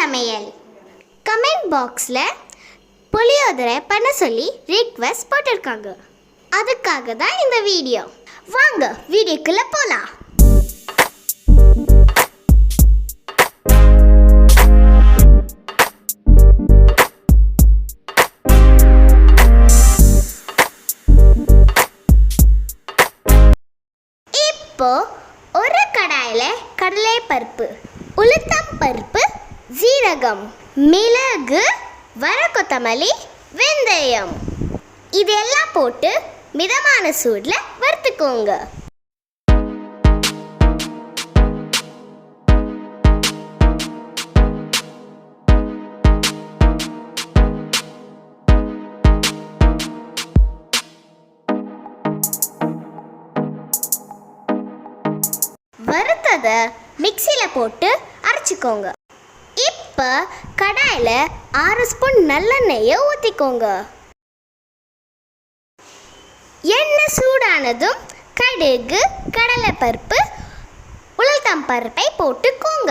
சமையல். கமெண்ட் பாக்ஸில் புளியோதரை பண்ண சொல்லி ரிக்வெஸ்ட் போட்டிருக்காங்க. அதுக்காக தான் இந்த வீடியோ. வாங்க வீடியோக்குள்ளே போகலாம். இப்போ ஒரு கடாயில் கடலை பருப்பு, உளுத்தம் பருப்பு, ஜீரகம், மிளகு, வர கொத்தமல்லி, வெந்தயம் இதெல்லாம் போட்டு மிதமான சூடில் வறுத்துக்கோங்க. வறுத்ததை மிக்சியில் போட்டு அரைச்சிக்கோங்க. இப்போ கடாயில் 6 ஸ்பூன் நல்லெண்ணெயை ஊற்றிக்கோங்க. எண்ணெய் சூடானதும் கடுகு, கடலைப்பருப்பு, உளுத்தம் பருப்பை போட்டுக்கோங்க.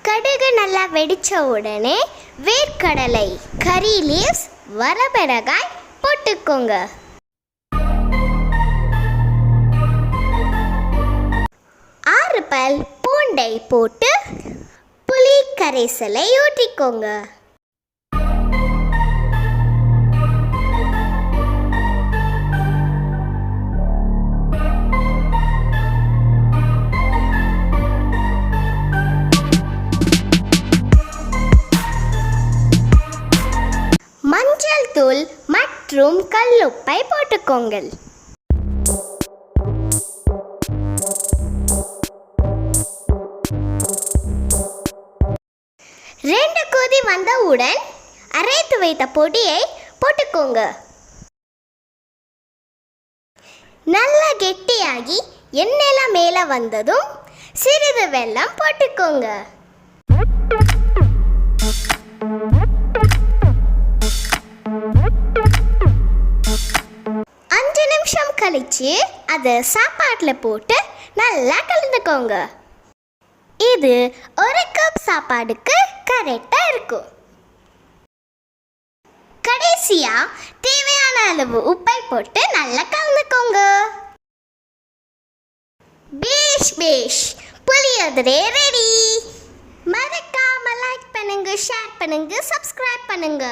கடுகு நல்லா வெடித்த உடனே வேர்க்கடலை, கறி லீவ்ஸ், வரமிளகாய் போட்டுக்கோங்க. ஆறு பல் பூண்டை போட்டு புளி கரைசலை ஊற்றிக்கோங்க. மஞ்சள் தூள் மற்றும் கல்லுப்பை போட்டுக்கோங்க. ரெண்டு கொதி வந்தவுடன் அரைத்து வைத்த பொடியை போட்டுக்கோங்க. நல்லா கெட்டியாகி எண்ணெய்லாம் மேலே வந்ததும் சிறிது வெல்லம் போட்டுக்கோங்க. கழிச்சு அதை சாப்பாட்டில் போட்டு நல்லா கலந்துக்கோங்க. இது ஒரு கப் சாப்பாடுக்கு கரெக்டாக இருக்கும். கடைசியாக தேவையான அளவு உப்பை போட்டு நல்லா கலந்துக்கோங்க. பேஷ் புளியோதரை ரெடி. மறக்காம லைக் பண்ணுங்க, ஷேர் பண்ணுங்க, சப்ஸ்கிரைப் பண்ணுங்க.